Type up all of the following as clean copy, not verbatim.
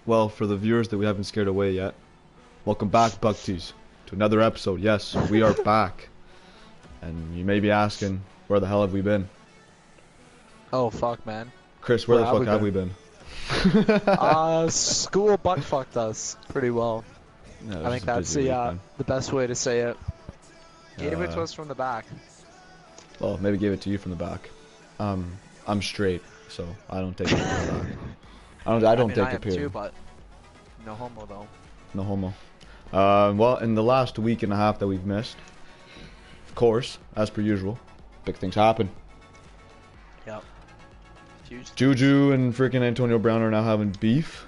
Well, for the viewers that we haven't scared away yet, welcome back, Bucktees, to another episode. Yes, we are back. And you may be asking, where the hell have we been? Oh, fuck, man. Chris, where the fuck have we been? School butt-fucked us pretty well. No, I think that's the best way to say it. Gave it to us from the back. Well, maybe gave it to you from the back. I'm straight, so I don't take it from the back. I don't take it, period. Too, but no homo, though. No homo. Well, in the last week and a half that we've missed, of course, as per usual, big things happen. Yep. Huge. JUJU and freaking Antonio Brown are now having beef.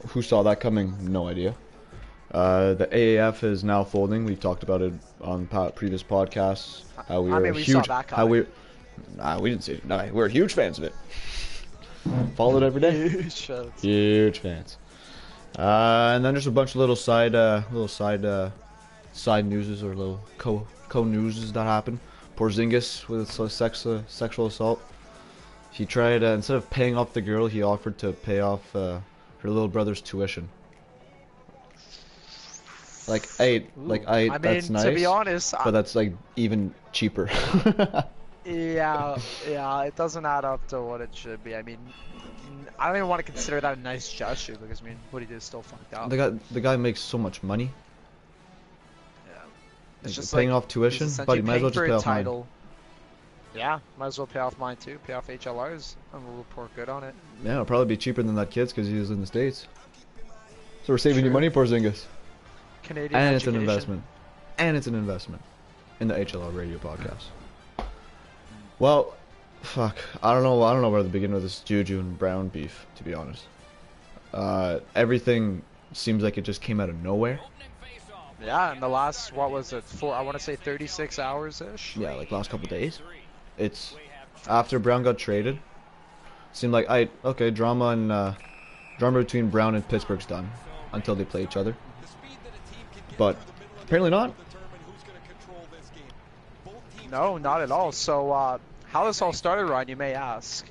Who saw that coming? No idea. The AAF is now folding. We've talked about it on previous podcasts. How we were huge. How we didn't see it. No, we're huge fans of it. Followed every day. Huge fans. And then there's a bunch of little side newses or little co-newses that happen. Porzingis with sexual assault. He tried instead of paying off the girl, he offered to pay off her little brother's tuition. That's nice. To be honest, but that's like even cheaper. Yeah, it doesn't add up to what it should be. I mean, I don't even want to consider that a nice gesture because I mean, what he did is still fucked up. The guy makes so much money. Yeah, it's just paying off tuition, but he might as well just pay off mine. Yeah, might as well pay off mine too. Pay off HLRs, and we'll report good on it. Yeah, it'll probably be cheaper than that kid's because he was in the States. So we're saving you money, Porzingis. Canadian and education. It's an investment. And it's an investment in the HLR radio podcast. Well, fuck. I don't know where to begin with this JUJU and Brown beef, to be honest. Everything seems like it just came out of nowhere. Yeah, in the last, what was it, I want to say 36 hours-ish? Yeah, like last couple days. It's after Brown got traded. Seemed like, drama between Brown and Pittsburgh's done until they play each other. But apparently not. No, not at all. So, how this all started, Ryan, you may ask.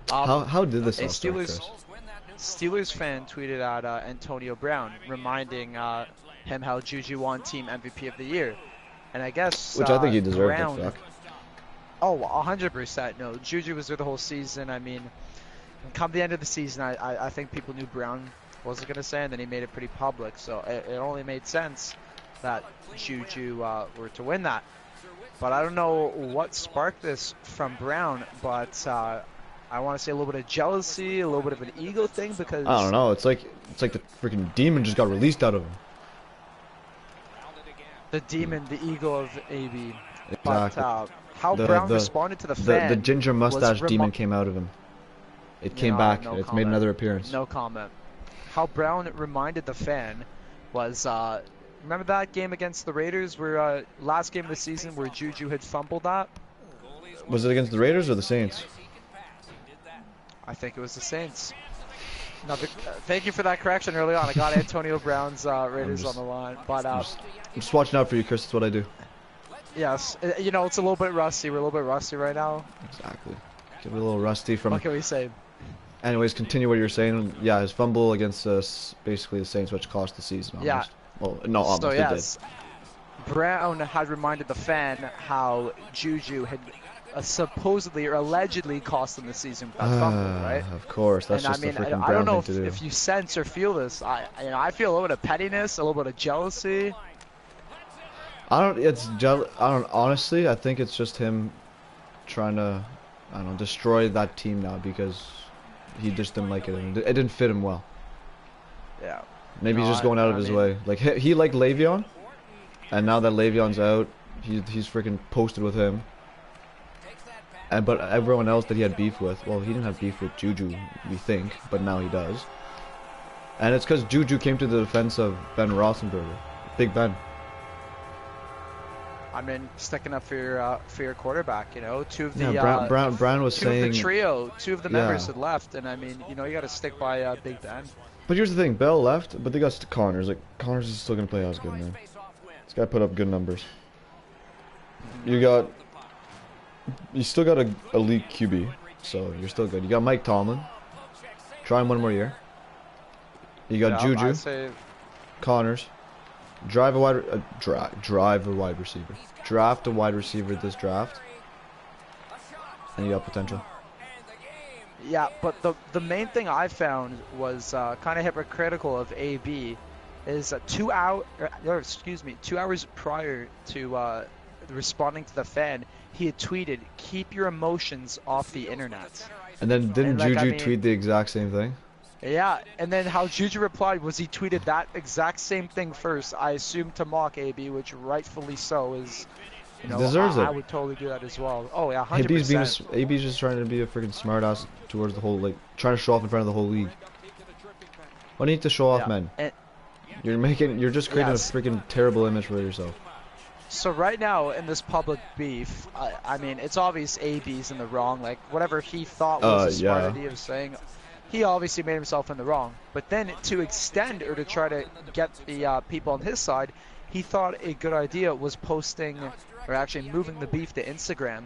How did this all start, Chris? Steelers fan tweeted at Antonio Brown, reminding him how JUJU won Team MVP of the Year. And I guess... Which I think he deserved, Brown, fuck. Oh, 100%. No, JUJU was there the whole season. I mean, come the end of the season, I think people knew Brown wasn't going to say, and then he made it pretty public. So it only made sense that JUJU were to win that. But I don't know what sparked this from Brown, but I want to say a little bit of jealousy, a little bit of an ego thing, because... I don't know, it's like the freaking demon just got released out of him. The demon, the ego of AB. Exactly. But how Brown responded to the fan... The ginger mustache demon came out of him. It came back, it's made another appearance. No comment. How Brown reminded the fan was... remember that game against the Raiders where last game of the season where JUJU had fumbled that? Was it against the Raiders or the Saints? I think it was the Saints. No, thank you for that correction early on. I got Antonio Brown's Raiders on the line. But I'm just watching out for you, Chris. That's what I do. Yes. You know, it's a little bit rusty. We're a little bit rusty right now. Exactly. Get a little rusty from... What can we say? Anyways, continue what you're saying. Yeah, his fumble against basically the Saints, which cost the season almost. Yeah. Well, no, almost. So, yes, Brown had reminded the fan how JUJU had supposedly or allegedly cost them the season with that fumble, right? Of course, that's just a freaking I don't know Brown thing to do. if you sense or feel this. I feel a little bit of pettiness, a little bit of jealousy. Honestly, I think it's just him trying to, destroy that team now because he just didn't like it. It didn't fit him well. Yeah. Maybe he's just going out of his way. Like he liked Le'Veon, and now that Le'Veon's out, he's freaking posted with him. But everyone else that he had beef with, well, he didn't have beef with JUJU, we think, but now he does. And it's because JUJU came to the defense of Ben Roethlisberger, Big Ben. I mean, sticking up for your quarterback, you know. Two of the Brown was saying the trio, two of the members had left, and I mean, you know, you got to stick by Big Ben. But here's the thing, Bell left, but they got Connors. Like Connors is still gonna play as good, man. This guy put up good numbers. You still got a elite QB, so you're still good. You got Mike Tomlin, Try him one more year. You got Yeah, Juju, I'd say Connors. Drive a wide receiver. Draft a wide receiver this draft, and you got potential. yeah, but the main thing I found was kind of hypocritical of AB is 2 hours prior to responding to the fan, he had tweeted, "Keep your emotions off the internet." And then didn't And, like, Juju tweet the exact same thing? Yeah, and then how Juju replied was he tweeted that exact same thing first. I assume to mock AB, which rightfully so is, you know, Deserves I it. would totally do that as well. Oh yeah, AB's just trying to be a freaking smartass towards the whole, like, trying to show off in front of the whole league. What do you need to show off, man? You're just creating a freaking terrible image for yourself. So right now in this public beef, I mean, it's obvious AB's in the wrong. Like whatever he thought was a smart idea of saying, he obviously made himself in the wrong. But then to extend or to try to get the people on his side, he thought a good idea was posting or actually moving the beef to Instagram.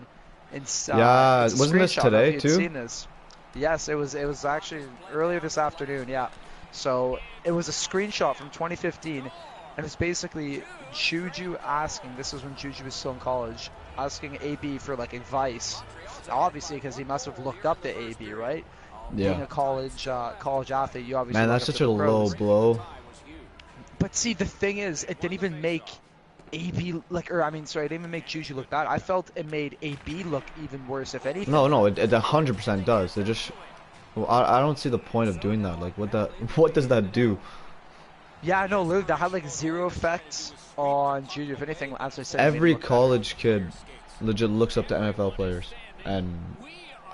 Yeah, wasn't this today too? Seen this. Yes, it was actually earlier this afternoon. Yeah. So it was a screenshot from 2015. And it's basically Juju asking, this was when Juju was still in college, asking AB for like advice. Obviously, because he must have looked up to AB, right? Yeah. Being a college athlete, you obviously. Man, that's such a low blow. But see, the thing is, it didn't even make AB it didn't even make Juju look bad. I felt it made AB look even worse, if anything. No, it 100% does. They just, I don't see the point of doing that. Like, what does that do? Yeah, no, literally, that had like zero effects on Juju. If anything, as I said, every college kid legit looks up to NFL players, and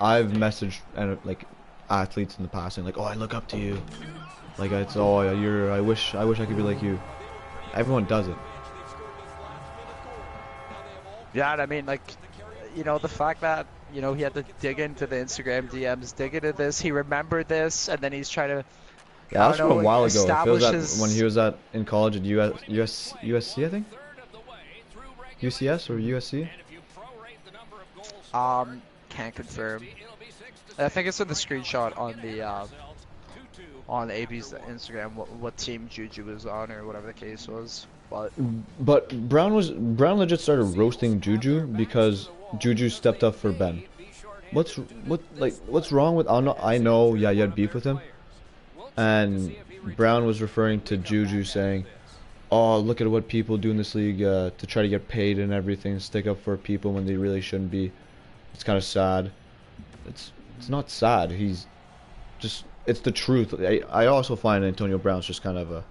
I've messaged like athletes in the past and like, oh, I look up to you, like it's I wish I could be like you. Everyone does it. Yeah, and I mean, like, you know, the fact that, you know, he had to dig into the Instagram DMs, dig into this, he remembered this, and then he's trying to. Yeah, that was from a while ago. It feels when he was in college at USC, I think. UCS or USC? Can't confirm. I think it's in the screenshot on AB's Instagram what team Juju was on or whatever the case was. But Brown legit started roasting Juju because Juju stepped up for Ben. What's wrong with? I know, yeah, you had beef with him. And Brown was referring to Juju saying, oh, look at what people do in this league to try to get paid and everything, stick up for people when they really shouldn't be. It's kind of sad. It's not sad. It's the truth. I also find Antonio Brown's just kind of a,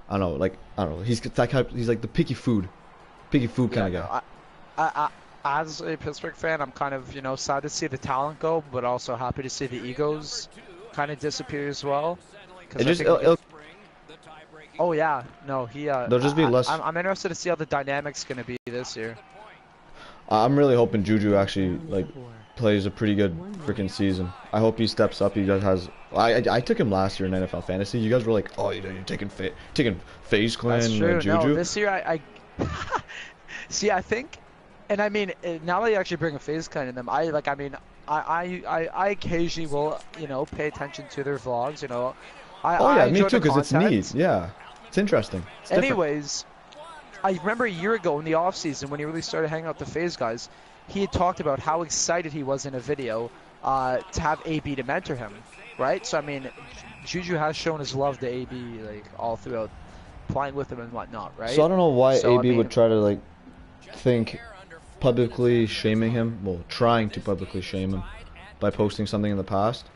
I don't know. He's like the picky food kind of guy. As a Pittsburgh fan, I'm kind of, you know, sad to see the talent go, but also happy to see the egos kind of disappear as well. Oh yeah, no, there'll just be less. I'm interested to see how the dynamic's gonna be this year. I'm really hoping Juju actually plays a pretty good freaking season. I hope he steps up. He has. I took him last year in NFL fantasy. You guys were like, oh, you're taking FaZe Clan Juju. No, this year I see. I think, and I mean, now that you actually bring a FaZe Clan in them, I occasionally will, you know, pay attention to their vlogs. You know. Me too, because it's neat. Yeah, it's interesting. Anyways, I remember a year ago in the off season when he really started hanging out with the FaZe guys, he had talked about how excited he was in a video to have AB to mentor him, right? So I mean, Juju has shown his love to AB like all throughout playing with him and whatnot, right? So I don't know why AB would try to think publicly shaming him, trying to publicly shame him by posting something in the past.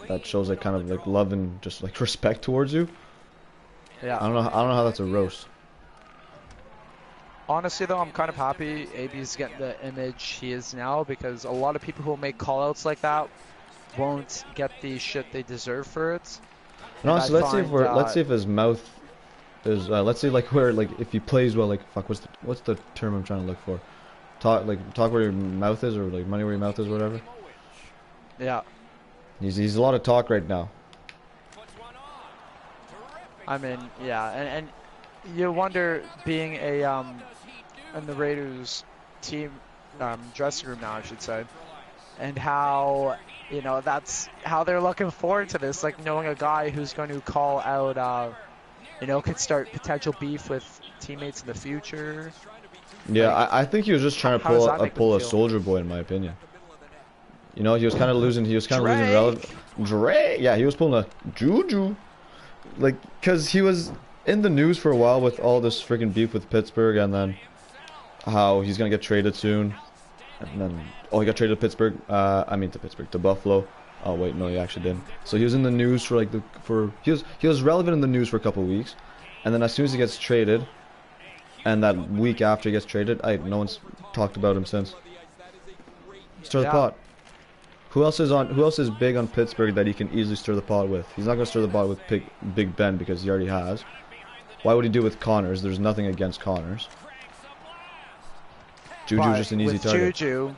That shows kind of love and just respect towards you. Yeah. I don't know how that's a roast. Honestly though, I'm kind of happy AB's getting the image he is now, because a lot of people who make callouts like that won't get the shit they deserve for it. No, so let's see if his mouth is let's see if he plays well, what's the term I'm trying to look for? Talk where your mouth is, or money where your mouth is, whatever. Yeah. He's a lot of talk right now. I mean, yeah, and you wonder, being in the Raiders team dressing room now, I should say, and how, you know, that's how they're looking forward to this, like knowing a guy who's going to call out, you know, could start potential beef with teammates in the future. Yeah, Like, I think he was just trying to how does that make them pull a feel? Soldier Boy, in my opinion. You know, he was kind of losing. He was kind of losing relevance. Drake. Drake, yeah, he was pulling a Juju, like, cause he was in the news for a while with all this freaking beef with Pittsburgh, and then how he's gonna get traded soon, and then he got traded to Pittsburgh. I mean to Pittsburgh, to Buffalo. Oh wait, no, he actually didn't. So he was in the news for like he was relevant in the news for a couple of weeks, and then as soon as he gets traded, and that week after he gets traded, no one's talked about him since. Stir the pot. Who else is big on Pittsburgh that he can easily stir the pot with? He's not gonna stir the pot with Big Ben because he already has. Why would he do it with Connors? There's nothing against Connors. Juju's just an easy target. Juju,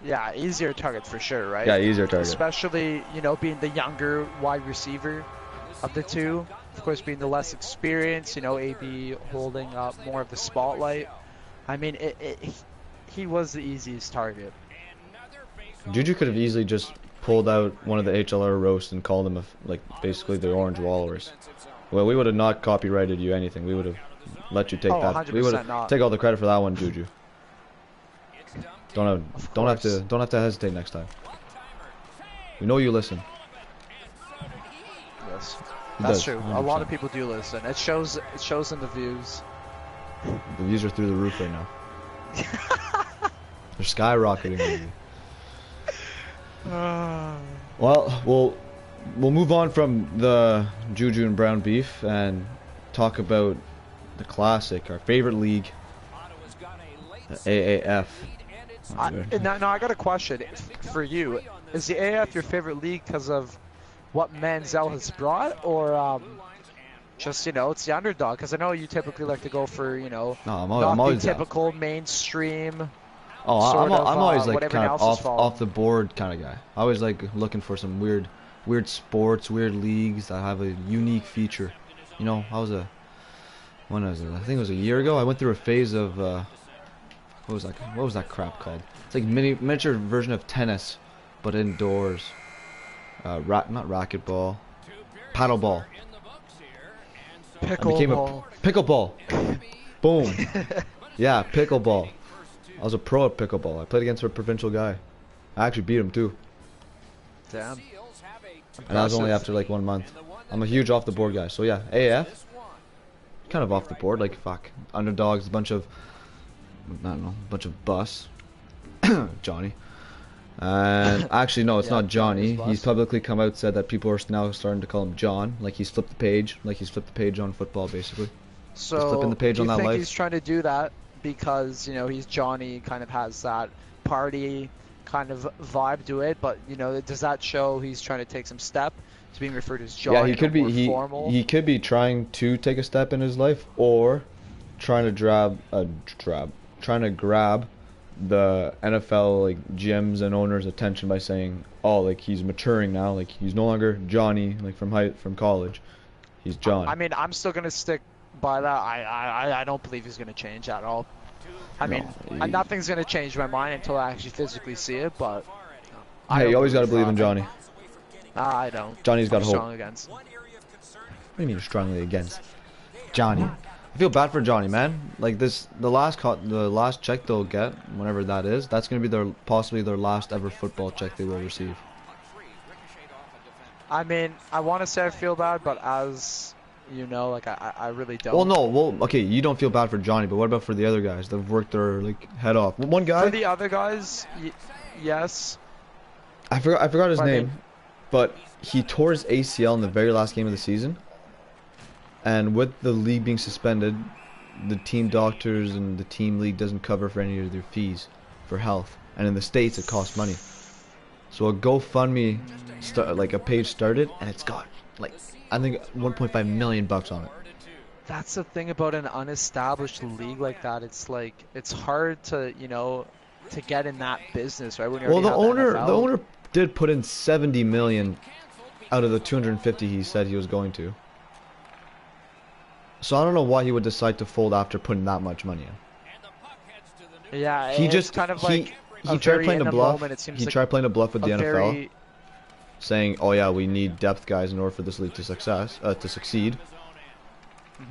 yeah, easier target for sure, right? Yeah, easier target. Especially, you know, being the younger wide receiver of the two. Of course, being the less experienced, you know, AB holding up more of the spotlight. I mean, he was the easiest target. Juju could have easily just pulled out one of the HLR roasts and called them like basically the Orange Walrus. Well, we would have not copyrighted you anything. We would have let you take that. We would have take all the credit for that one, Juju. Don't have to hesitate next time. We know you listen. Yes, that's true. 100%. A lot of people do listen. It shows in the views. The views are through the roof right now. They're skyrocketing. Maybe. Well, we'll move on from the Juju and Brown beef and talk about the classic, our favorite league, the AAF. Now I got a question for you. Is the AAF your favorite league because of what Manziel has brought, or just, you know, it's the underdog? Because I know you typically like to go for, you know, I'm not always the typical mainstream. Oh, I'm always like kind of off the board kind of guy. I always like looking for some weird sports, weird leagues that have a unique feature. You know, when was it? I think it was a year ago. I went through a phase of what was that crap called? It's like miniature version of tennis, but indoors. Not racquetball, paddleball. Pickleball. Pickleball. Boom. Yeah, pickleball. I was a pro at pickleball. I played against a provincial guy. I actually beat him too. Damn. And that was only after like 1 month. I'm a huge off the board guy. So yeah, AAF. Kind of off the board. Like, fuck. Underdogs, a bunch of, I don't know, a bunch of bus. Johnny. And actually, no, it's not Johnny. He's publicly come out and said that people are now starting to call him John. Like he's flipped the page. Like he's flipped the page on football, basically. So, he's flipping the page on that life. He's trying to do that because, you know, he's Johnny, kind of has that party kind of vibe to it, but, you know, does that show he's trying to take some step to being referred as Johnny? Yeah, he could be formal? He could be trying to take a step in his life, or trying to grab the NFL like gyms and owners' attention by saying, oh, like he's maturing now, like he's no longer Johnny like from college, he's John. I mean, I'm still gonna stick by that. I don't believe he's gonna change at all. I mean, nothing's gonna change my mind until I actually physically see it. But hey, you always gotta believe in Johnny. I don't. Johnny's got hope. Strong against. What do you mean strongly against? Johnny. I feel bad for Johnny, man. Like the last check they'll get, whenever that is, that's gonna be possibly their last ever football check they will receive. I mean, I want to say I feel bad, but as you know, like I really don't. Well, no, okay, you don't feel bad for Johnny, but what about for the other guys that've worked their like head off? One guy. For the other guys, yes. I forgot his name, but he tore his ACL in the very last game of the season. And with the league being suspended, the team doctors and the team league doesn't cover for any of their fees for health. And in the States, it costs money. So a GoFundMe, like a page started, and it's got like I think 1.5 million bucks on it. That's the thing about an unestablished league like that. It's like it's hard to to get in that business, right? When well, the owner did put in 70 million out of the 250 he said he was going to. So I don't know why he would decide to fold after putting that much money in. Yeah, he just kind of he tried playing a bluff. Moment, it seems He like tried playing a bluff with the NFL, very... saying, "Oh yeah, we need depth guys in order for this league to succeed."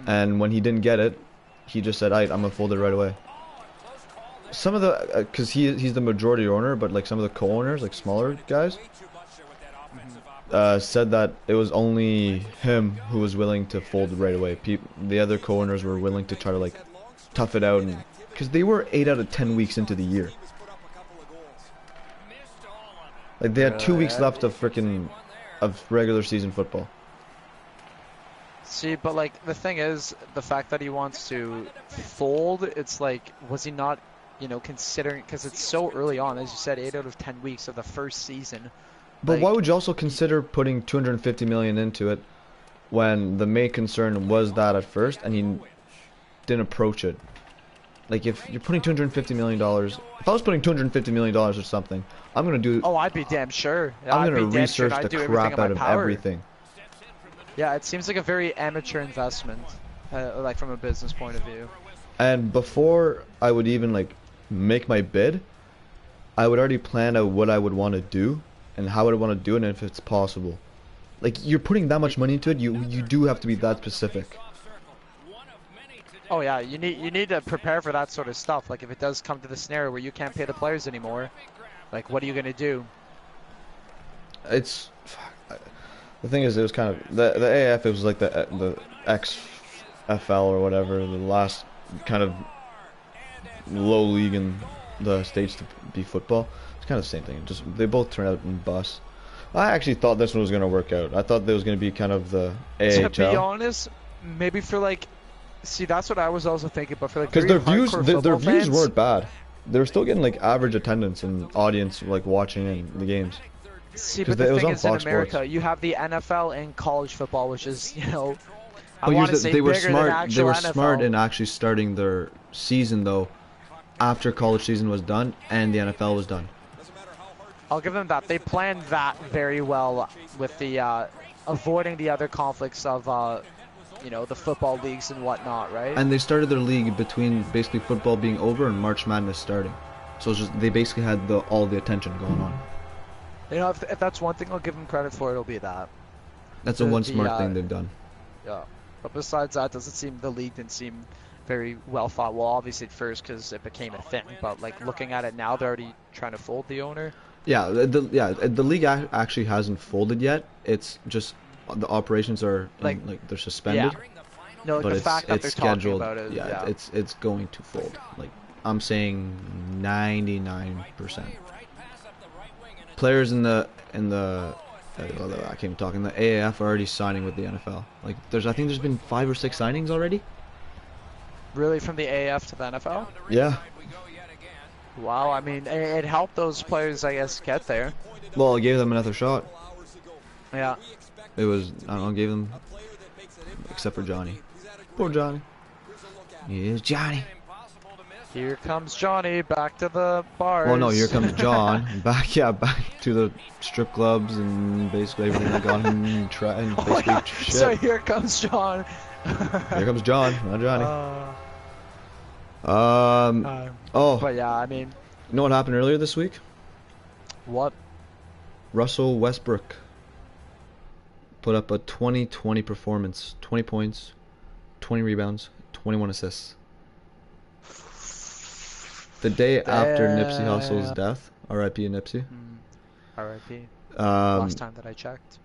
And when he didn't get it, he just said, "I'm gonna fold it right away." Some of the, because he's the majority owner, but like some of the co-owners, like smaller guys, said that it was only him who was willing to fold right away. The other co-owners were willing to try to like tough it out, and because they were 8 out of 10 weeks into the year, like they had 2 weeks left of regular season football. See, but like the thing is, the fact that he wants to fold, it's like, was he not, you know, considering, because it's so early on, as you said, 8 out of 10 weeks of the first season. But like, why would you also consider putting 250 million into it when the main concern was that at first and he didn't approach it? Like if you're putting 250 million dollars, if I was putting 250 million dollars or something, I'm gonna do. Oh, I'd be damn sure. I'm gonna research the crap out of everything. Yeah, it seems like a very amateur investment, like from a business point of view. And before I would even like make my bid, I would already plan out what I would want to do and how I would want to do it and if it's possible. Like you're putting that much money into it, you do have to be that specific. Oh yeah, you need to prepare for that sort of stuff. Like if it does come to the scenario where you can't pay the players anymore, like what are you gonna do? It's the thing is, it was kind of the AAF. It was like the XFL or whatever, the last kind of low league in the States to be football. It's kind of the same thing. Just they both turned out in bust. I actually thought this one was gonna work out. I thought there was gonna be kind of the AHL. To be honest, maybe for like, see, that's what I was also thinking, but for like, because their views weren't bad. They were still getting like average attendance and audience like watching in the games. See, but the thing is, in America, you have the NFL and college football, which is, you know, I want to say bigger than actual They were NFL. smart in actually starting their season though, after college season was done and the NFL was done. I'll give them that. They planned that very well with the avoiding the other conflicts of, you know, the football leagues and whatnot, right? And they started their league between basically football being over and March Madness starting, so it's just they basically had all the attention going on. You know, if that's one thing I'll give them credit for, it'll be that. That's the one smart thing they've done. Yeah, but besides that, the league didn't seem very well thought. Well, obviously at first because it became a thing, but like looking at it now, they're already trying to fold the owner. Yeah, the league actually hasn't folded yet. It's just the operations are like they're suspended. Yeah. No, like but the fact that they're scheduled, talking about it. Yeah, it's going to fold. Like I'm saying, 99%. Players in the I can't talk. In the AAF are already signing with the NFL. Like I think there's been 5 or 6 signings already. Really, from the AAF to the NFL? Yeah. Wow, I mean, it helped those players, I guess, get there. Well, it gave them another shot. Yeah. It was, I don't know, gave them, except for Johnny. Poor Johnny. Here's Johnny. Here comes Johnny back to the bars. Oh no, here comes John back to the strip clubs and basically everything that got him trying. Shit. So here comes John. Here comes John, not Johnny. But yeah, I mean, you know what happened earlier this week? What? Russell Westbrook put up a 20-20 performance, 20 points, 20 rebounds, 21 assists. The day after Nipsey Hussle's death, R.I.P. Nipsey. R.I.P. Last time that I checked.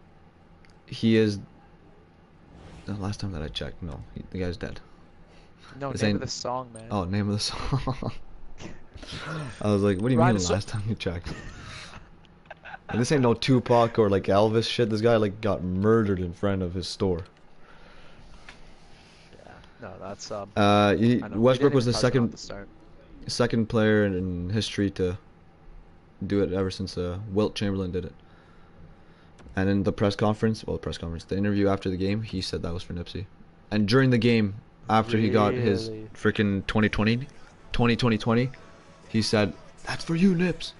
He is. The last time that I checked, no, the guy's dead. No, name of the song, man. Oh, name of the song. I was like, what do you mean last time you checked? Like, this ain't no Tupac or like Elvis shit. This guy like got murdered in front of his store. Yeah, no, that's Westbrook was the second player in history to do it ever since Wilt Chamberlain did it. And in the the interview after the game, he said that was for Nipsey. And during the game, after he got his freaking 2020, he said, "That's for you, Nips."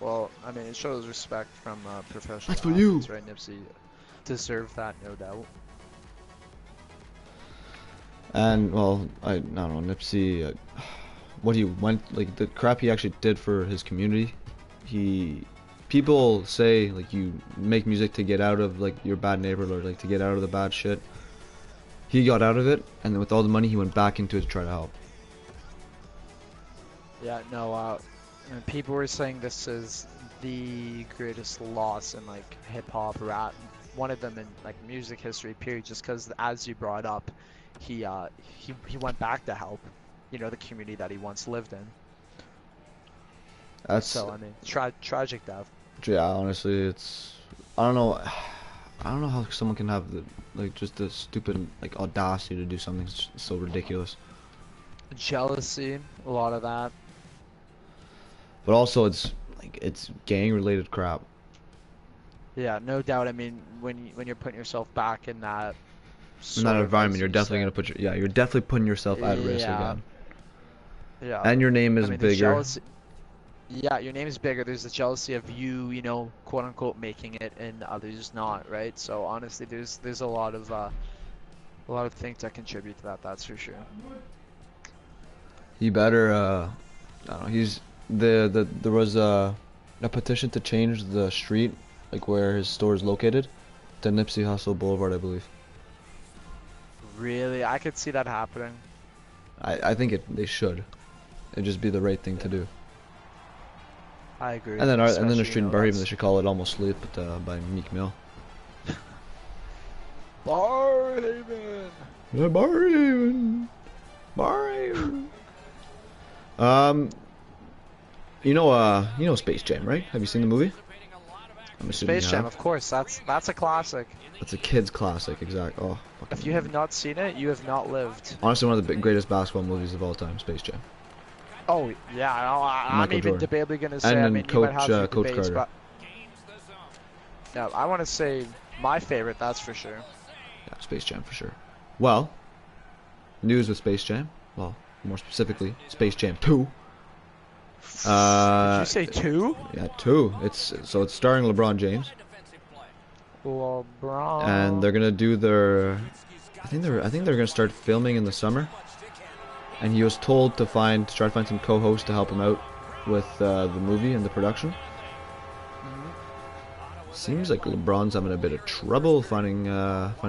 Well, I mean, it shows respect from professional. That's for you, right? Nipsey deserved that, no doubt. And well, I don't know, Nipsey. what he went, like the crap he actually did for his community. People say like you make music to get out of like your bad neighborhood or like to get out of the bad shit. He got out of it, and then with all the money, he went back into it to try to help. Yeah, no, and people were saying this is the greatest loss in like hip hop, rap, one of them in like music history, period. Just because, as you brought up, he went back to help, you know, the community that he once lived in. That's so I mean, tragic death. Yeah, honestly, it's I don't know how someone can have the just the stupid like audacity to do something so ridiculous. Jealousy, a lot of that. But also, it's gang related crap. Yeah, no doubt. I mean, when you're putting yourself back in that environment, you're definitely gonna you're definitely putting yourself at risk again. Yeah. And your name is bigger. Yeah, your name is bigger. There's the jealousy of you know, quote unquote, making it and others not, right? So honestly, there's a lot of things that contribute to that. That's for sure. He better I don't know. There was a petition to change the street, like where his store is located, to Nipsey Hussle Boulevard, I believe. Really, I could see that happening. I think they should. It'd just be the right thing to do. I agree. And then the street in Barhaven, they should call it Almost Sleep, by Meek Mill. Barhaven. Yeah, Barhaven. Barhaven. You know Space Jam, right? Have you seen the movie? I'm assuming Space Jam, of course. That's a classic. That's a kid's classic, exactly. Oh, if you have not seen it, you have not lived. Honestly, one of the greatest basketball movies of all time, Space Jam. Oh yeah, I'm even debatably gonna say. And I mean, Coach, you might have Coach debates, Carter. But yeah, I want to say my favorite. That's for sure. Yeah, Space Jam for sure. Well, news with Space Jam. Well, more specifically, Space Jam 2. Did you say 2? Yeah, 2. It's starring LeBron James. LeBron. And they're gonna do their. I think they're gonna start filming in the summer. And he was told to try to find some co-hosts to help him out with the movie and the production. Seems like LeBron's having a bit of trouble finding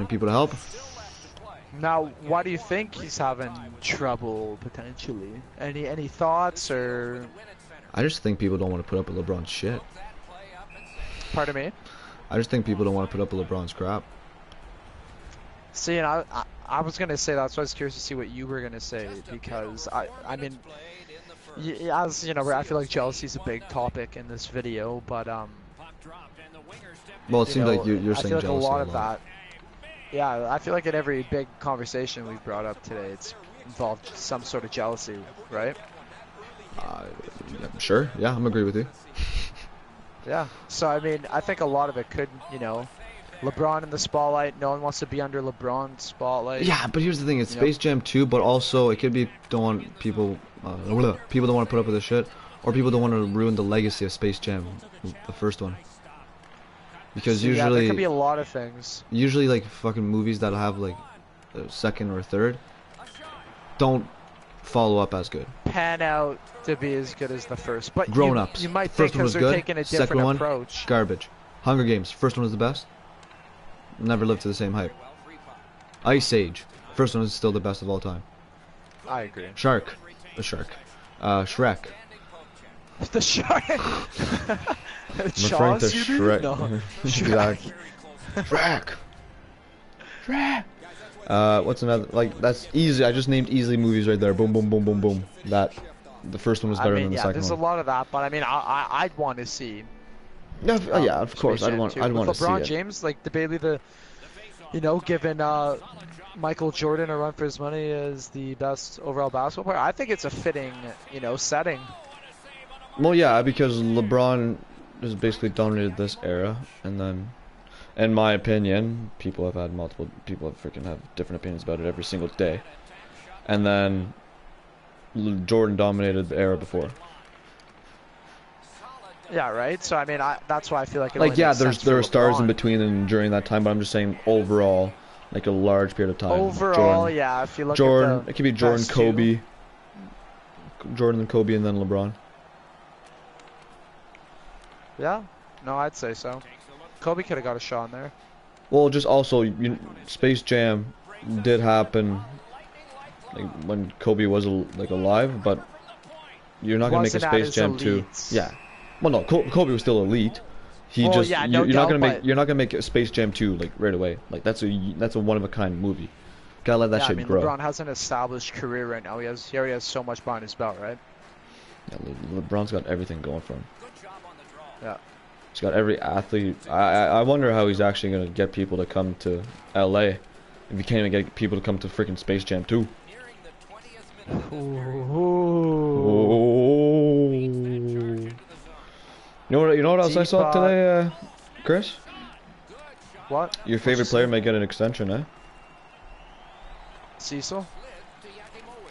people to help. Now, why do you think he's having trouble potentially? Any thoughts or? I just think people don't want to put up with LeBron's shit. Pardon me? I just think people don't want to put up with LeBron's crap. See, and I was gonna say that's why I was curious to see what you were gonna say, because I mean, as you know, I feel like jealousy is a big topic in this video, but well, it seems like you're saying like jealousy a lot of that. Yeah, I feel like in every big conversation we've brought up today, it's involved some sort of jealousy, right? Sure. Yeah, I'm agree with you. Yeah. So I mean, I think a lot of it could, you know, LeBron in the spotlight. No one wants to be under LeBron's spotlight. Yeah, but here's the thing: it's Space Jam 2, but also it could be people don't want to put up with this shit, or people don't want to ruin the legacy of Space Jam, the first one. Because usually, yeah, there could be a lot of things. Usually, like fucking movies that have like a second or third don't follow up as good. Pan out to be as good as the first, but Grown Ups. You might first think one was they're good. taking a Second different one, approach. Garbage. Hunger Games. First one was the best. Never lived to the same hype. Ice Age. First one is still the best of all time. I agree. Shrek. The shark. Referring to Shrek. No. Exactly. Shrek. What's another? Like that's easy. I just named easily movies right there. Boom, boom, boom, boom, boom. That the first one was better than the second one. There's a lot of that, but I mean, I'd want to see. Yeah, yeah, of course. I'd want to see it. LeBron James, like giving Michael Jordan a run for his money as the best overall basketball player. I think it's a fitting, setting. Well, yeah, because LeBron has basically dominated this era, and then, in my opinion, people have different opinions about it every single day, and then Jordan dominated the era before. Yeah, right. So I mean, that's why I feel like there are stars in between and during that time, but I'm just saying overall, like a large period of time. Overall, Jordan, yeah, if you look Jordan, at it could be Jordan, Kobe. Jordan and Kobe and then LeBron. Yeah, no, I'd say so. Kobe could have got a shot in there. Well, just also, Space Jam did happen like, when Kobe was like alive, but you're not gonna make a Space Jam 2. Yeah. Well, no, Kobe was still elite. He just yeah, no you're doubt, not gonna make a Space Jam 2 like right away. Like that's a one of a kind movie. Gotta let that shit grow. LeBron has an established career right now. He already has so much behind his belt, right? Yeah, LeBron's got everything going for him. Yeah. He's got every athlete. I wonder how he's actually gonna get people to come to LA if he can't even get people to come to freaking Space Jam 2. Ooh. You know what else I saw today, Chris? What? Your favorite player may get an extension, eh? Cecil?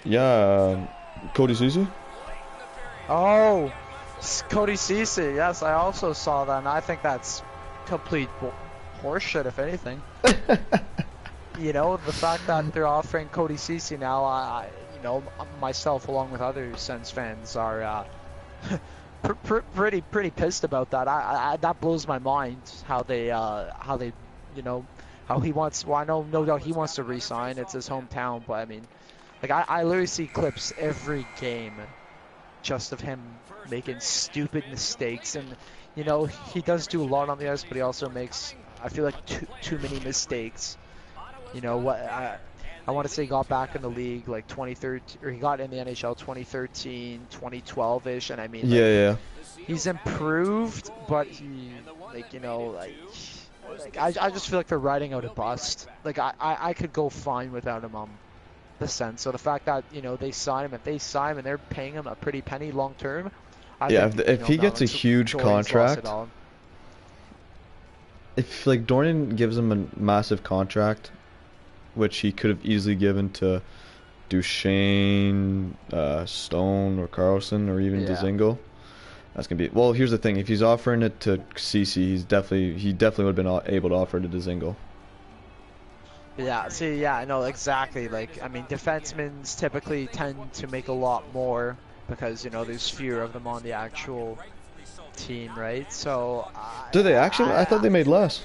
Yeah, Cody Cece. Oh, Cody Cece. Yes, I also saw that, and I think that's complete horseshit, if anything. You know, the fact that they're offering Cody Cece now, I myself along with other Sens fans are pretty pissed about that. That blows my mind how they how he wants. Well, I know no doubt he wants to re-sign. It's his hometown, but I mean, like I literally see clips every game, just of him making stupid mistakes, and you know he does do a lot on the ice, but he also makes, I feel like, too many mistakes. You know what? I want to say he got back in the league like 2013, or he got in the NHL 2013, 2012-ish, and I mean, like, Yeah. he's improved, but he, like, you know, like I just feel like they're riding out a bust. Like I could go fine without him on the Sens. So the fact that, you know, they sign him, if they sign him and they're paying him a pretty penny long term, Yeah, if he gets a huge contract, if like Dorian gives him a massive contract, which he could have easily given to Duchesne, Stone, or Carlson, or even Dzingel, that's gonna be. Well, here's the thing: if he's offering it to CC, he definitely would have been able to offer it to Dzingel. Yeah, see, yeah, I know exactly. Like, I mean, defensemen typically tend to make a lot more because, you know, there's fewer of them on the actual team, right? So. Do they actually? I thought they made less.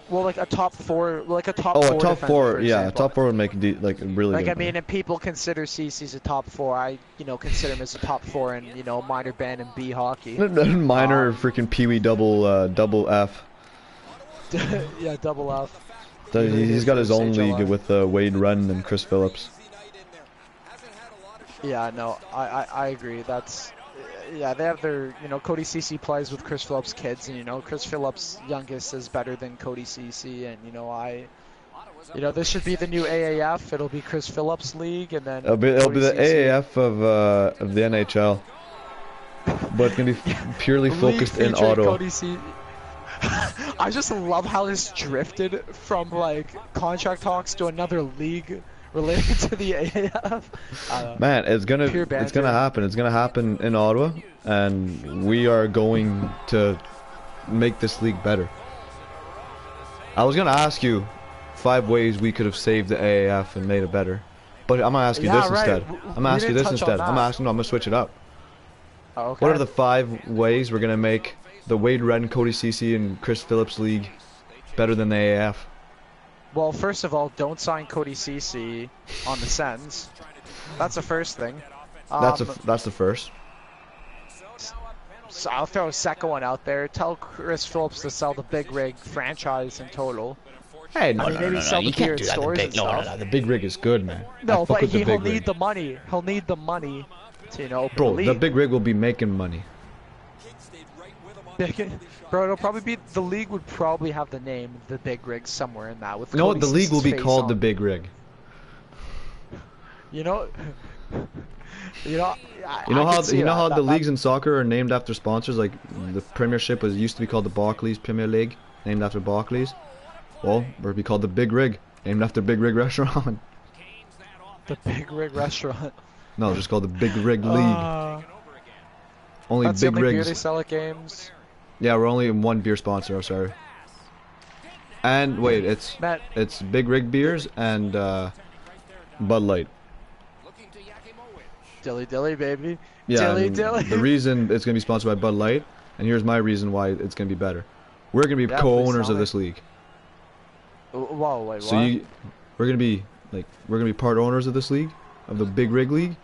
Well, like a top four, like a top four. Oh, a top four, yeah, top four would make like really. Like, good I mean, if people consider CC's a top four, I, you know, consider him as a top four in, you know, minor band and B hockey. Minor freaking Pee Wee double F. Yeah, double F. He's got his own league with Wade Run and Chris Phillips. Yeah, no, I agree. That's. Yeah, they have their, you know, Cody Cece plays with Chris Phillips' kids, and, you know, Chris Phillips' youngest is better than Cody Cece, and, you know, this should be the new AAF. It'll be Chris Phillips' league, and then it'll be the AAF of the NHL, but it's gonna be purely focused in Ottawa. I just love how this drifted from like contract talks to another league related to the AAF. Man, it's gonna happen. It's gonna happen in Ottawa, and we are going to make this league better. I was gonna ask you 5 ways we could have saved the AAF and made it better, but I'm gonna ask you this instead. I'm gonna ask you this instead. I'm gonna switch it up. Oh, okay. What are the 5 ways we're gonna make the Wade Redden, Cody Cece, and Chris Phillips league better than the AAF? Well, first of all, don't sign Cody Cece on the Sens. That's the first thing. That's the first. So I'll throw a second one out there. Tell Chris Phillips to sell the Big Rig franchise in total. Hey, no, you can't do that. No, the Big Rig is good, man. No, but he'll need the money. He'll need the money to, you know, bro, the Big Rig will be making money. Bro, it'll probably be, the league would probably have the name the Big Rig somewhere in that. With no, the league will be called the Big Rig. You know, you know how the leagues in soccer are named after sponsors. Like the Premiership used to be called the Barclays Premier League, named after Barclays. Well, we'll be called the Big Rig, named after Big Rig Restaurant. The Big Rig Restaurant. No, just called the Big Rig League. Only that's big the only rigs. Beer they sell at games. Yeah, we're only one beer sponsor. I'm sorry. And wait, it's Big Rig beers and Bud Light. Dilly dilly, baby. Yeah, Dilly and dilly. the reason it's going to be sponsored by Bud Light, and here's my reason why it's going to be better. We're going to be Yeah, co-owners please of tell this league. Whoa, wait, So what? we're going to be part owners of this league, of the Big Rig League.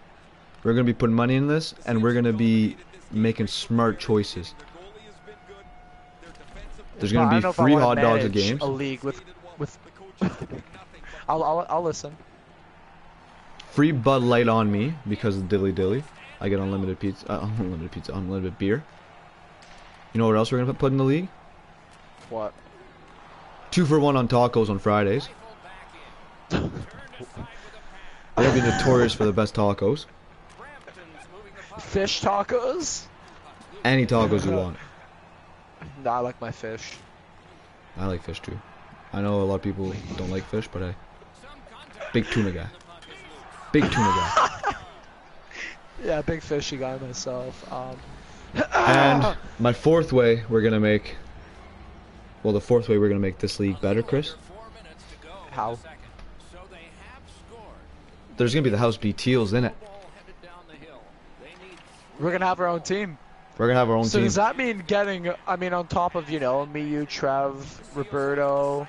We're going to be putting money in this, and we're going to be making smart choices. There's going to be free hot dogs at games. A league with. I'll listen. Free Bud Light on me because of Dilly Dilly. I get unlimited pizza, unlimited beer. You know what else we're gonna put in the league? What? 2 for 1 on tacos on Fridays. We're gonna be notorious for the best tacos. Fish tacos? Any tacos you want. Nah, I like my fish. I like fish too. I know a lot of people don't like fish, but I big tuna guy. Big tuna guy. Yeah, big fishy guy myself. And my fourth way we're gonna make. Well, the fourth way we're gonna make this league better, Chris. How? There's gonna be the House B Teals in it. We're gonna have our own team. We're gonna have our own So team. does that mean getting? I mean, on top of me, you, Trev, Roberto.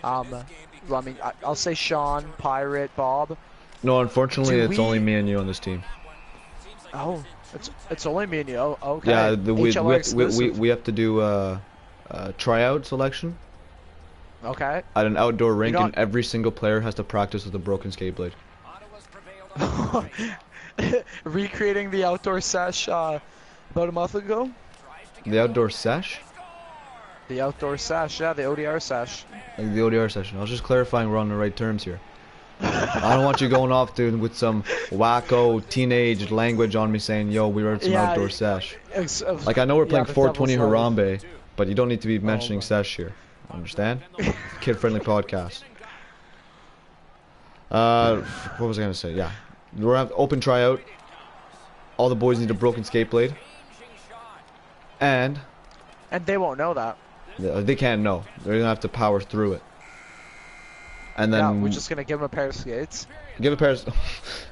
Well, I mean, I'll say Sean, Pirate, Bob. No, unfortunately, Do it's only me and you on this team. Oh, it's only me and you. Oh, okay. Yeah, HLR we have to do a tryout selection Okay. at an outdoor rink, don't- and every single player has to practice with a broken skate blade. Recreating the outdoor sesh about a month ago. The outdoor sesh? The outdoor sesh, yeah, the ODR sesh. Like the ODR session. I was just clarifying we're on the right terms here. I don't want you going off, dude, with some wacko teenage language on me saying, yo, we were at some outdoor sesh. Like, I know we're playing 420 Harambe, but you don't need to be mentioning sesh here. Understand? Kid-friendly podcast. What was I going to say? Yeah. We're going to have open tryout. All the boys need a broken skate blade. And they won't know that. they can't know. They're going to have to power through it. And then Yeah, we're just gonna give them a pair of skates. Give a pair of,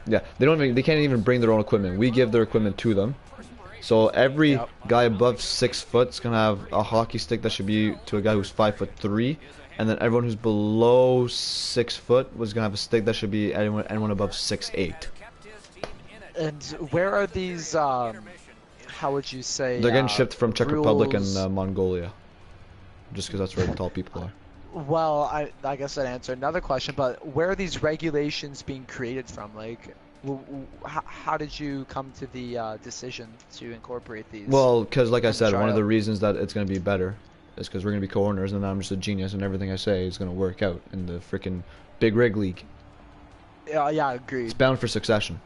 yeah, they can't even bring their own equipment. We give their equipment to them. So every guy above 6 foot is gonna have a hockey stick that should be to a guy who's 5'3", and then everyone who's below 6 foot was gonna have a stick that should be anyone above 6'8". And where are these? How would you say? They're getting shipped from Czech Republic and rules? Mongolia, just because that's where the tall people are. Well, I guess that answered another question, but where are these regulations being created from? Like, how did you come to the decision to incorporate these? Well, because like I said, one of the tryout? reasons that it's going to be better is because we're going to be co-owners, and I'm just a genius, and everything I say is going to work out in the freaking Big Rig League. Yeah, agreed. It's bound for succession.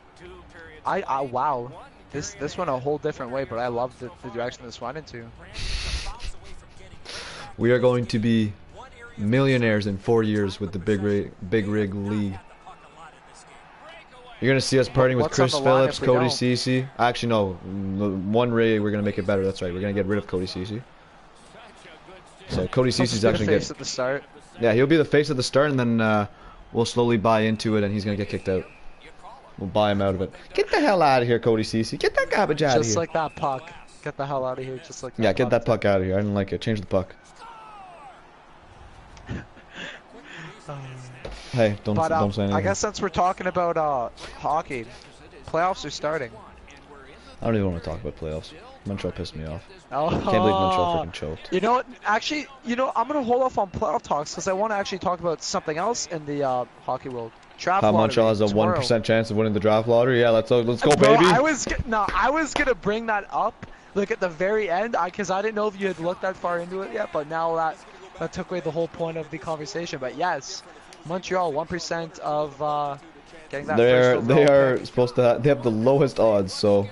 Wow, this went a whole different way, but I love the direction this went into. We are going to be millionaires in 4 years with the Big Rig League. You're gonna see us partying with What's on Chris the line Phillips, if we Cody don't? Cece. Actually, no. The one ray we're gonna make it better. That's right. We're gonna get rid of Cody Cece. So Cody Cece's actually face get. at the start. Yeah, he'll be the face at the start, and then we'll slowly buy into it, and he's gonna get kicked out. We'll buy him out of it. Get the hell out of here, Cody Cece. Get that garbage out of here. Just like that puck. Get the hell out of here, just like that. Yeah, get that puck out of here. I didn't like it. Change the puck. Hey, don't say anything. I guess since we're talking about hockey, playoffs are starting. I don't even want to talk about playoffs. Montreal pissed me off. Oh. Can't believe Montreal freaking choked. You know what? Actually, I'm gonna hold off on playoff talks because I want to actually talk about something else in the hockey world. Draft How lottery Montreal has a tomorrow. 1% chance of winning the draft lottery? Yeah, let's go, Bro, baby. I was gonna bring that up, like at the very end, because I didn't know if you had looked that far into it yet. But now that took away the whole point of the conversation. But yes, Montreal 1% of getting that. They are supposed to. They have the lowest odds. So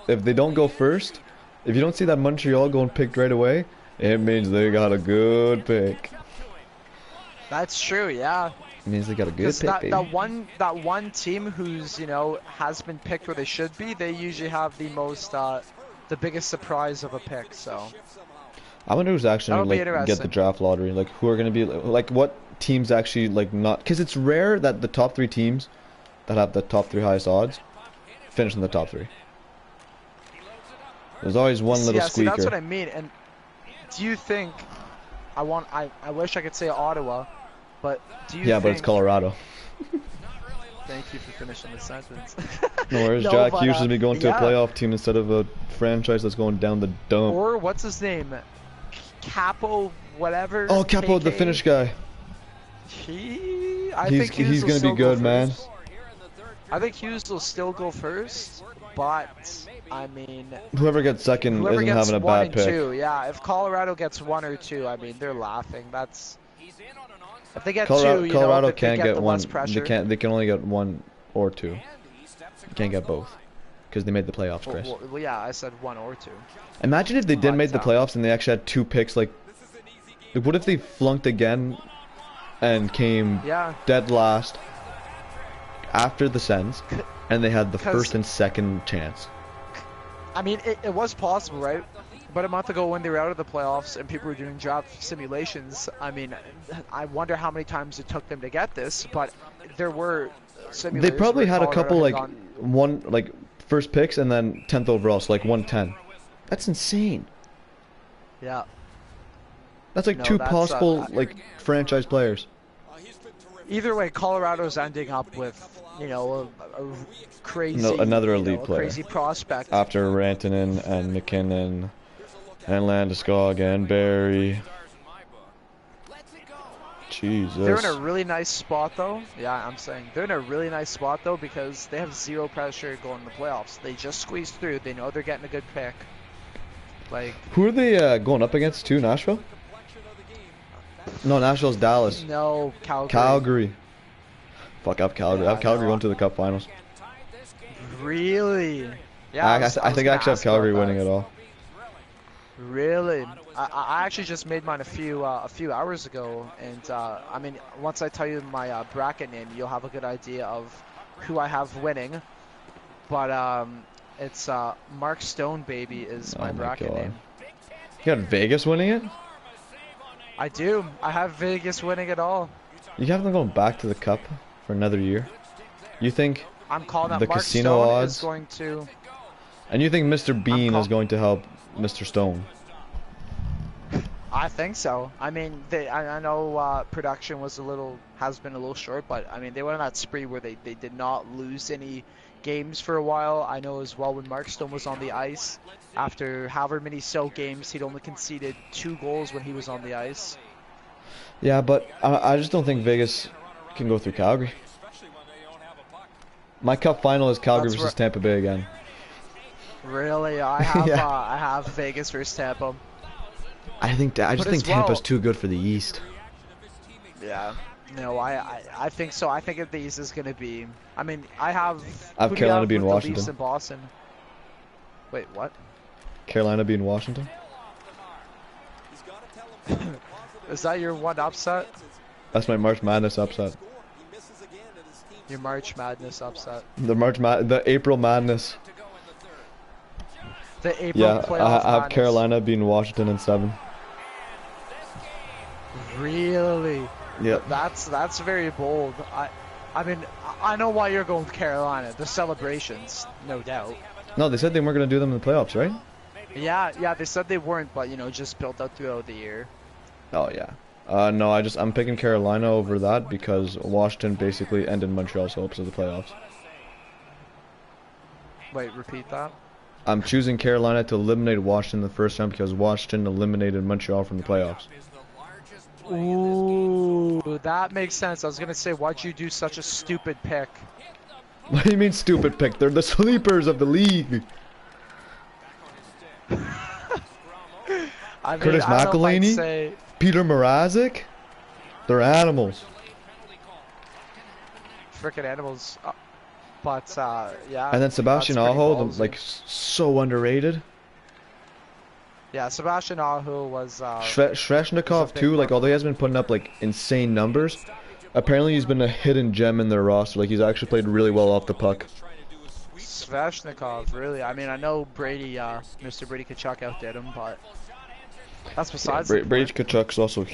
if they don't go first, if you don't see that Montreal going picked right away, it means they got a good pick. That's true. Yeah. It means they got a good pick, baby. that one team who's has been picked where they should be, they usually have the most the biggest surprise of a pick. So I wonder who's actually That'll be get the interesting. draft lottery. Like who are gonna be like what teams actually not? Because it's rare that the top 3 teams that have the top 3 highest odds finish in the top 3. There's always one little see, squeaker. that's what I mean. And do you think I wish I could say Ottawa, but do you Yeah, think... but it's Colorado. Thank you for finishing the sentence. No worries, No, Jack. but, You should be going to a yeah. playoff team instead of a franchise that's going down the dump. Or what's his name? Capo, whatever. Oh, Capo, the KK. Finnish guy. I think Hughes He's will gonna still be good, go man. first. I think Hughes will still go first, but I mean, Whoever gets second whoever isn't gets having a 1 bad and pick. 2, yeah. If Colorado gets 1 or 2, I mean, they're laughing. That's if they get Colorado, 2, you Colorado know, they can't get get the one. less pressure. They can only get 1 or 2. You can't get both because they made the playoffs, Chris. Well, yeah, I said 1 or 2. Imagine if they did make the playoffs and they actually had 2 picks. Like, what if they flunked again and came dead last after the Sens, and they had the first and second chance? I mean, it was possible, right? But a month ago when they were out of the playoffs and people were doing draft simulations, I mean, I wonder how many times it took them to get this, but there were simulators. They probably where had a Colorado couple had like gone- first picks and then 10th overall, so like 110. That's insane. Yeah. That's like No, 2 that's, possible like franchise players. Either way, Colorado's ending up with, you know, a crazy, another you know, elite player. crazy prospect. After Rantanen and McKinnon and Landeskog and Barry. Jesus. They're in a really nice spot, though. Yeah, I'm saying they're in a really nice spot, though, because they have 0 pressure going to the playoffs. They just squeezed through. They know they're getting a good pick. Like, who are they going up against too? Nashville? No, Nashville's Dallas. No, Calgary. Calgary. Fuck up Calgary. Yeah, I have Calgary no. going to the Cup Finals. Really? Yeah. I think I actually have Calgary winning it all. Really? I actually just made mine a few hours ago, and I mean, once I tell you my bracket name, you'll have a good idea of who I have winning. But it's Mark Stone, baby, is my bracket name. You got Vegas winning it? I do. I have Vegas winning it all. You have them going back to the Cup for another year? You think I'm calling that the Mark casino Stone odds is going to... And you think Mr. Bean is going to help Mr. Stone? I think so. I mean, I know production has been a little short, but I mean, they went on that spree where they did not lose any games for a while. I know as well when Mark Stone was on the ice, after however many games, he'd only conceded 2 goals when he was on the ice. Yeah, but I just don't think Vegas can go through Calgary. My Cup final is Calgary versus Tampa Bay again. Really? I have I have Vegas versus Tampa. I just think Tampa's too good for the East. Yeah. No, I think so. I think the East is going to be... I mean, I have Carolina being with Washington. The Leafs in Boston. Wait, what? Carolina being Washington? Is that your one upset? That's my March Madness upset. Your March Madness upset. The April Madness. The April playoff I have madness. Carolina being Washington in 7. Really? Yeah. That's very bold. I mean, I know why you're going with Carolina. The celebrations, no doubt. No, they said they weren't going to do them in the playoffs, right? Yeah, they said they weren't, but you know, just built up throughout the year. Oh yeah. No, I'm picking Carolina over that because Washington basically ended Montreal's hopes of the playoffs. Wait, repeat that? I'm choosing Carolina to eliminate Washington in the first round because Washington eliminated Montreal from the playoffs. Ooh, that makes sense. I was gonna say, why'd you do such a stupid pick? What do you mean stupid pick? They're the sleepers of the league. I mean, Curtis I don't know if I'd McElhinney? say... Peter Mrazek? They're animals. Frickin' animals. But, yeah. And then Sebastian that's pretty Aho, ballsy. like, so underrated. Yeah, Sebastian Aho was... Sveshnikov too, like, although he has been putting up, like, insane numbers, apparently he's been a hidden gem in their roster. Like, he's actually played really well off the puck. Sveshnikov, really? I mean, I know Brady, Mr. Brady Tkachuk outdid him, but... That's besides Brady Tkachuk's also...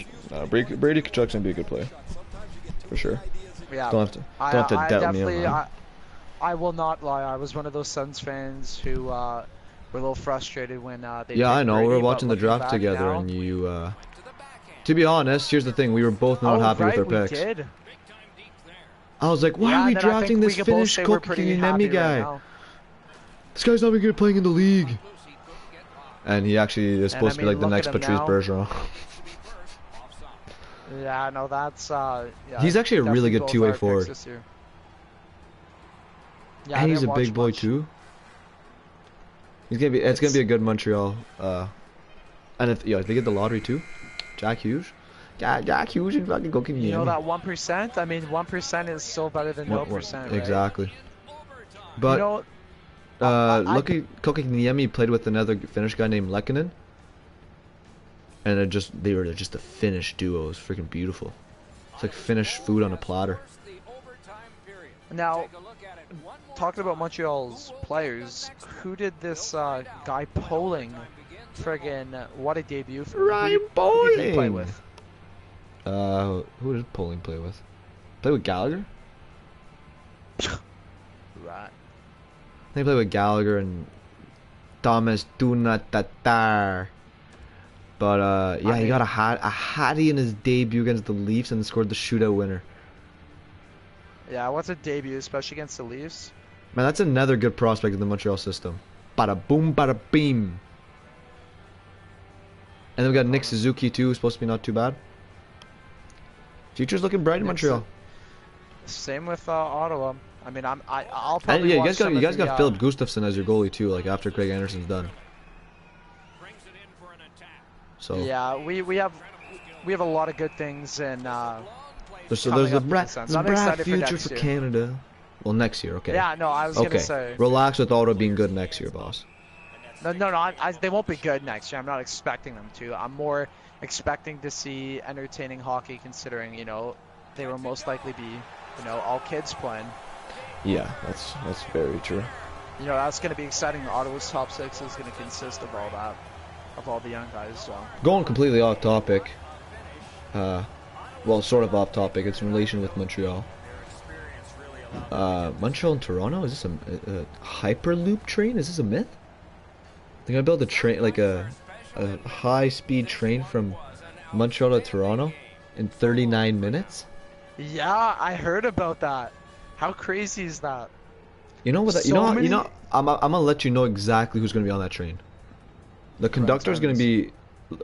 Brady Tkachuk's gonna be a good player. For sure. Yeah. Don't have to doubt me on that. I will not lie. I was one of those Suns fans who were a little frustrated when they. Yeah, picked I know. We Brady, were but watching the looking draft back together, now, and you. To be honest, here's the thing: we were both not oh happy with right, our we picks. did. I was like, why are Yeah, we and then I drafting think we this could both Finnish say we're pretty Kokkiniemi happy guy? right now. This guy's not even good playing in the league. And he actually is supposed to be like the look next at him Patrice now. Bergeron. Yeah, no, that's yeah, He's actually a really definitely good both two-way our picks forward. this year. Yeah, I And he's a didn't big watch boy much. too. He's gonna be. It's gonna be a good Montreal. And if they get the lottery too, Jack Hughes. Jack Hughes and fucking Kokkiniemi. You know that 1%? I mean, 1% is still better than no percent, right? Exactly. But You know, look at Kokkiniemi played with another Finnish guy named Lehkonen. And they were just a Finnish duo. It was freaking beautiful. It's like Finnish food on a platter. now, talking about Montreal's players, who did this guy Poling? Friggin' what a debut for Ryan who did he play Poling! with? Who did Poling play with? Play with Gallagher? Right. They played with Gallagher and Thomas Tatar. But yeah, he got a hattie in his debut against the Leafs and scored the shootout winner. Yeah, what's a debut, especially against the Leafs? Man, that's another good prospect in the Montreal system. Bada boom, bada beam. And then we got Nick Suzuki too, who's supposed to be not too bad. Future's looking bright in Montreal. Same with Ottawa. I mean, I'll And probably yeah, watch you guys got Philip Gustafsson as your goalie too, like after Craig Anderson's done. So yeah, we have a lot of good things, and there's coming a up in the bright sense. I'm excited future next for year. Canada. Well, next year, okay. Yeah, no, I was gonna Okay, say. relax with Ottawa being good next year, boss. No, they won't be good next year. I'm not expecting them to. I'm more expecting to see entertaining hockey, considering they will most likely be all kids playing. Yeah, that's very true. That's going to be exciting. Ottawa's top six is going to consist of all that, of all the young guys. So Going completely off topic. Well, sort of off topic. It's in relation with Montreal. Montreal and Toronto. Is this a hyperloop train? Is this a myth? They're gonna build a train, like a high-speed train from Montreal to Toronto in 39 minutes. yeah, I heard about that. How crazy is that? You know what? I'm gonna let you know exactly who's gonna be on that train. The conductor is gonna be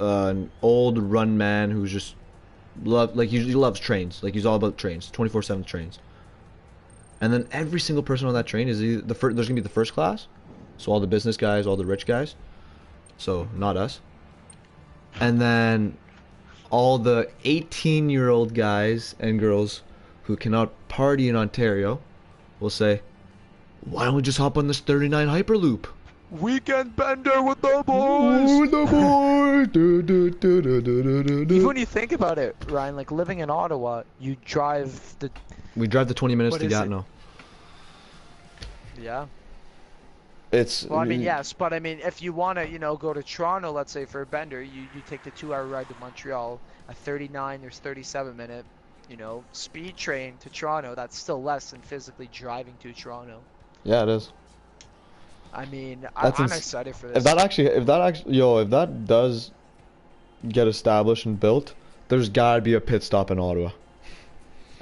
an old run man who's just he loves trains. Like he's all about trains, 24/7 trains. And then every single person on that train is either there's gonna be the first class, so all the business guys, all the rich guys, so not us. And then all the 18-year-old guys and girls who cannot party in Ontario will say, why don't we just hop on this 39 Hyperloop? Weekend bender with the boys. With the boys. Even when you think about it, Ryan, like living in Ottawa, we drive the 20 minutes to Gatineau. Yeah. Well, I mean, yes, but I mean, if you want to, go to Toronto, let's say for a bender, you take the 2-hour ride to Montreal, a 39, there's 37-minute, speed train to Toronto. That's still less than physically driving to Toronto. Yeah, it is. I mean, I'm excited for this. If that does get established and built, there's gotta be a pit stop in Ottawa.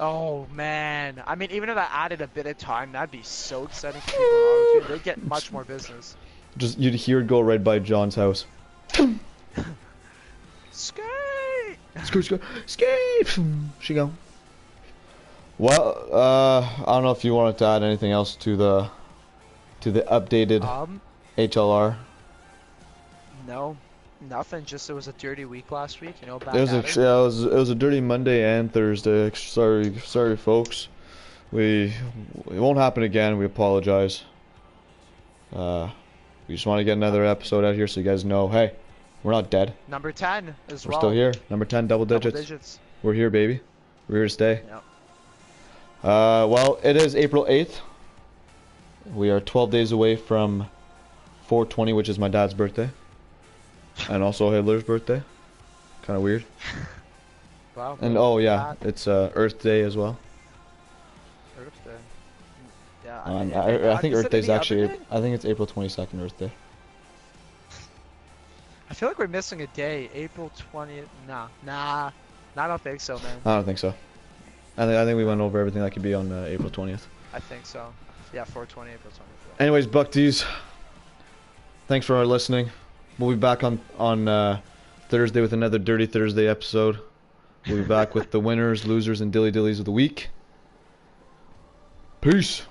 Oh man, I mean, even if that added a bit of time, that'd be so exciting for people in Ottawa too. They'd get much more business. Just you'd hear it go right by John's house. Skate! Skate! She go. Well, I don't know if you wanted to add anything else to the updated HLR. No, nothing. Just it was a dirty week last week. Back It was a dirty Monday and Thursday. Sorry, folks. It won't happen again. We apologize. We just want to get another episode out here so you guys know, hey, we're not dead. Number 10 as well. We're still here. Number 10, double digits. We're here, baby. We're here to stay. Yep. Well, it is April 8th. We are 12 days away from 4/20, which is my dad's birthday. And also Hitler's birthday. Kind of weird. Wow. And oh yeah, it's Earth Day as well. Earth Day. Yeah. I think is it Earth Day's any other actually. day? I think it's April 22nd, Earth Day. I feel like we're missing a day. April 20th. Nah. I don't think so, man. I don't think so. I think we went over everything that could be on April 20th. I think so. Yeah, 420, April 20th. Anyways, Buckies, thanks for listening. We'll be back on Thursday with another Dirty Thursday episode. We'll be back with the winners, losers, and dilly dillies of the week. Peace.